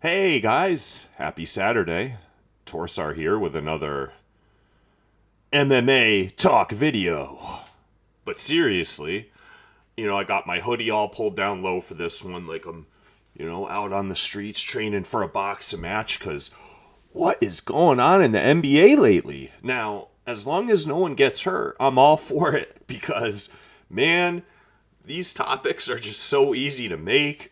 Hey guys, happy Saturday. Torsar here with another MMA talk video. But seriously, I got my hoodie all pulled down low for this one, like I'm, out on the streets training for a boxing match, because what is going on in the NBA lately? Now, as long as no one gets hurt, I'm all for it, because, man, these topics are just so easy to make.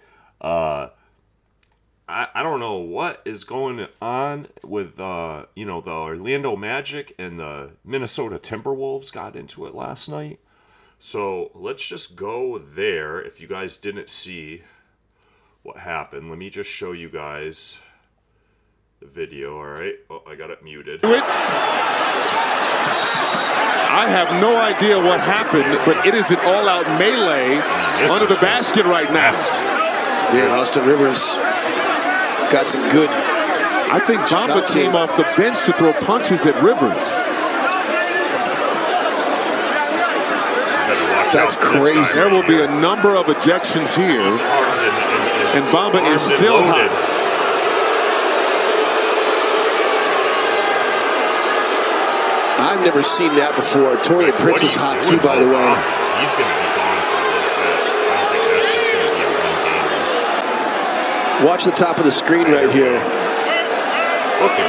I don't know what is going on with, the Orlando Magic and the Minnesota Timberwolves got into it last night. So let's just go there. If you guys didn't see what happened, let me just show you guys the video, all right? Oh, I got it muted. I have no idea what happened, but it is an all-out melee under the basket right now. Yeah, Austin Rivers got some good. I think Bamba came off the bench to throw punches at Rivers. That's crazy. There will be a number of ejections here, and Bamba is still hot. I've never seen that before. Torian Prince is hot too, by the way. He's going to be gone for a little bit. I don't think that's just going to be a one game. Watch the top of the screen right here.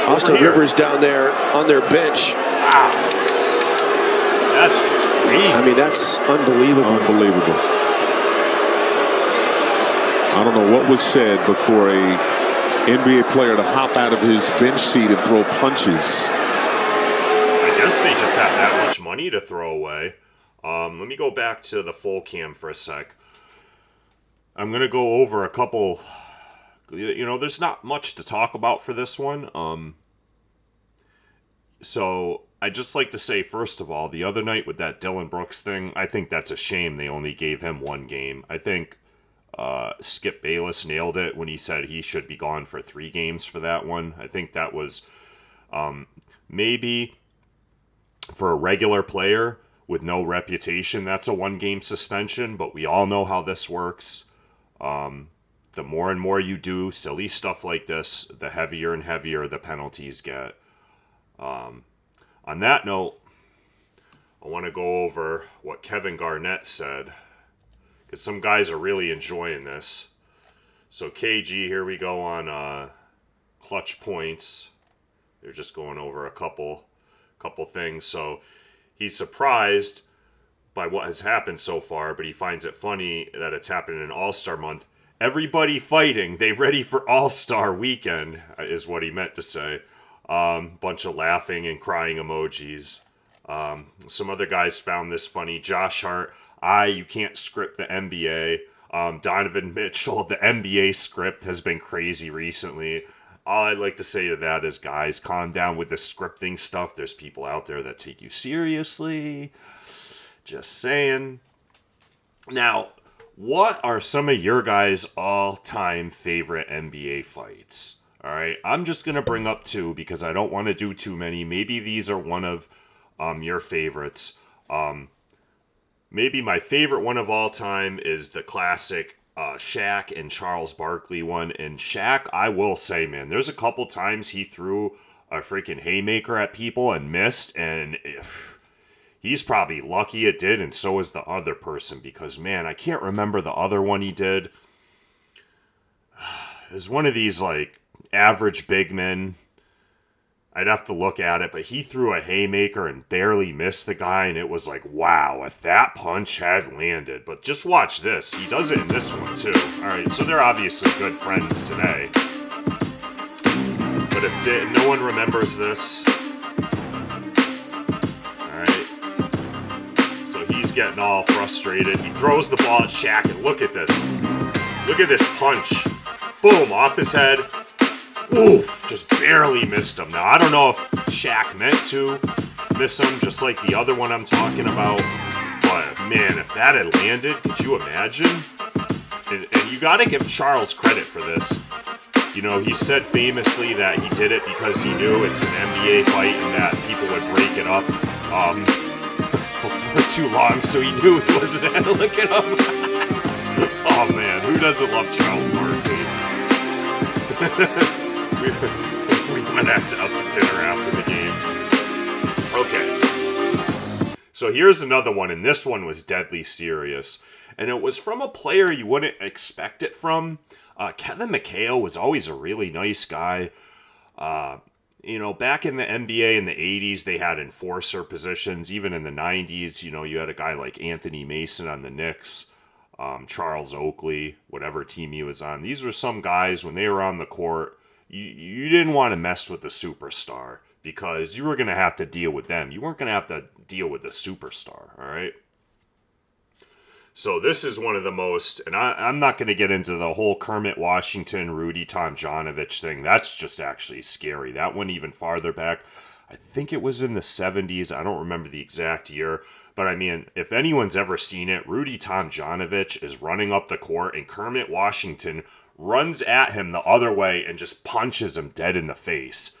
Austin Rivers down there on their bench. Wow. That's just crazy. I mean, that's unbelievable. Unbelievable. I don't know what was said before a NBA player to hop out of his bench seat and throw punches. I guess they just have that much money to throw away. Let me go back to the full cam for a sec. I'm going to go over a couple. There's not much to talk about for this one. So I'd just like to say, first of all, the other night with that Dylan Brooks thing, I think that's a shame they only gave him one game. I think Skip Bayless nailed it when he said he should be gone for 3 games for that one. I think that was maybe for a regular player with no reputation, that's a 1-game suspension, but we all know how this works. The more and more you do silly stuff like this, the heavier and heavier the penalties get. On that note, I want to go over what Kevin Garnett said, because some guys are really enjoying this. So KG, here we go on clutch points. They're just going over a couple things. So he's surprised by what has happened so far, but he finds it funny that it's happened in All-Star month. Everybody fighting. They ready for All-Star weekend, is what he meant to say. Bunch of laughing and crying emojis. Some other guys found this funny. Josh Hart, you can't script the NBA. Donovan Mitchell, the NBA script has been crazy recently. All I'd like to say to that is, guys, calm down with the scripting stuff. There's people out there that take you seriously. Just saying. Now, what are some of your guys' all-time favorite NBA fights? All right, I'm just going to bring up 2 because I don't want to do too many. Maybe these are one of your favorites. Maybe my favorite one of all time is the classic Shaq and Charles Barkley one. And Shaq, I will say, man, there's a couple times he threw a freaking haymaker at people and missed, and he's probably lucky it did, and so is the other person, because, man, I can't remember the other one he did. It was one of these, like, average big men. I'd have to look at it, but he threw a haymaker and barely missed the guy, and it was like, wow, if that punch had landed. But just watch this. He does it in this one, too. All right, so they're obviously good friends today. But if no one remembers this, he's getting all frustrated. He throws the ball at Shaq, and look at this. Look at this punch. Boom, off his head. Oof, just barely missed him. Now, I don't know if Shaq meant to miss him, just like the other one I'm talking about. But, man, if that had landed, could you imagine? And you got to give Charles credit for this. He said famously that he did it because he knew it's an NBA fight and that people would break it up. For too long, so he knew he wasn't going to look it up. Oh man, who doesn't love Charles Barkley? we went out to dinner after the game. Okay. So here's another one, and this one was deadly serious. And it was from a player you wouldn't expect it from. Kevin McHale was always a really nice guy. Back in the NBA in the 80s, they had enforcer positions. Even in the 90s, you had a guy like Anthony Mason on the Knicks, Charles Oakley, whatever team he was on. These were some guys, when they were on the court, you didn't want to mess with the superstar because you were going to have to deal with them. You weren't going to have to deal with the superstar, all right? So this is one of the most, and I'm not going to get into the whole Kermit Washington, Rudy Tomjanovich thing. That's just actually scary. That went even farther back. I think it was in the 70s. I don't remember the exact year. But I mean, if anyone's ever seen it, Rudy Tomjanovich is running up the court and Kermit Washington runs at him the other way and just punches him dead in the face.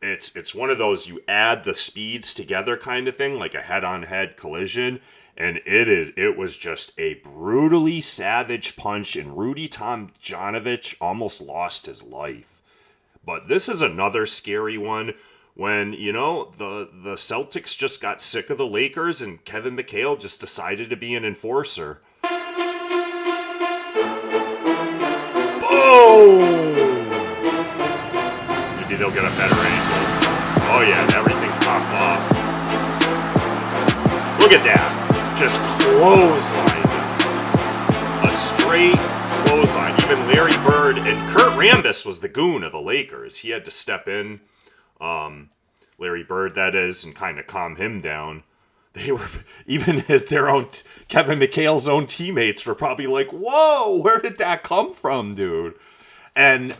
It's one of those you add the speeds together kind of thing, like a head-on-head collision. And it was just a brutally savage punch, and Rudy Tomjanovich almost lost his life. But this is another scary one when, the Celtics just got sick of the Lakers and Kevin McHale just decided to be an enforcer. Boom! Maybe they'll get a better angle. Oh yeah, and everything popped off. Look at that. Just clothesline. A straight clothesline. Even Larry Bird and Kurt Rambis was the goon of the Lakers. He had to step in, Larry Bird that is, and kind of calm him down. They were, even their own, Kevin McHale's own teammates were probably like, whoa, where did that come from, dude? And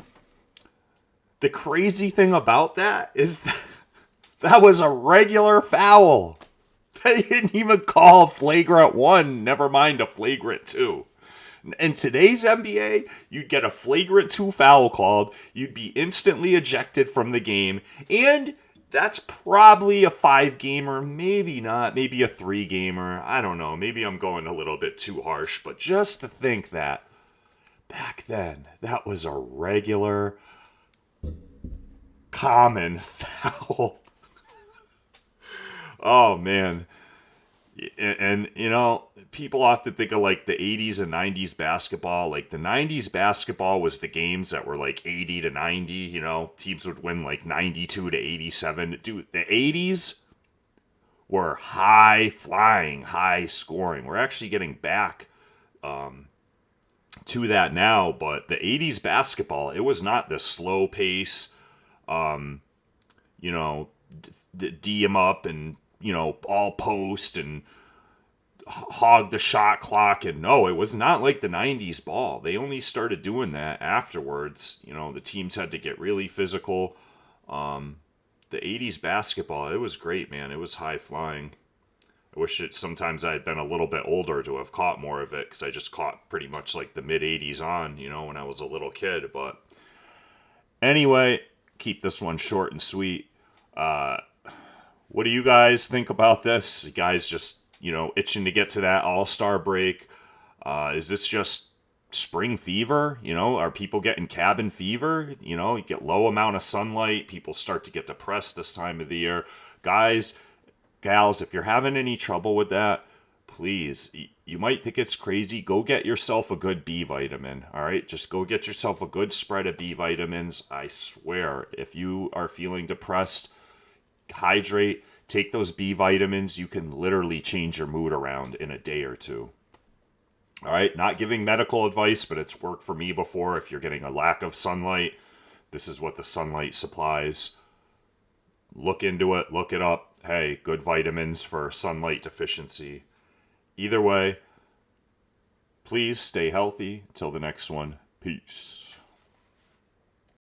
the crazy thing about that is that was a regular foul. They didn't even call flagrant 1, never mind a flagrant 2. In today's NBA, you'd get a flagrant 2 foul called, you'd be instantly ejected from the game, and that's probably a 5-gamer, maybe not, maybe a 3-gamer, I don't know, maybe I'm going a little bit too harsh, but just to think that back then, that was a regular, common foul. Oh, man. And people often think of, like, the 80s and 90s basketball. Like, the 90s basketball was the games that were, like, 80 to 90, Teams would win, like, 92 to 87. Dude, the 80s were high-flying, high-scoring. We're actually getting back to that now, but the 80s basketball, it was not the slow pace, D 'em up and all post and hog the shot clock. And no, it was not like the 90s ball. They only started doing that afterwards. The teams had to get really physical. The 80s basketball, it was great, man. It was high flying. I wish sometimes I had been a little bit older to have caught more of it, because I just caught pretty much like the mid 80s on, when I was a little kid. But anyway, keep this one short and sweet. What do you guys think about this? You guys just, itching to get to that All-Star break? Is this just spring fever? Are people getting cabin fever? You get low amount of sunlight. People start to get depressed this time of the year. Guys, gals, if you're having any trouble with that, please, you might think it's crazy. Go get yourself a good B vitamin, all right? Just go get yourself a good spread of B vitamins. I swear, if you are feeling depressed, hydrate, take those B vitamins. You can literally change your mood around in a day or two. All right, not giving medical advice, but it's worked for me before. If you're getting a lack of sunlight, this is what the sunlight supplies. Look into it, look it up. Hey, good vitamins for sunlight deficiency. Either way, please stay healthy. Till the next one, peace.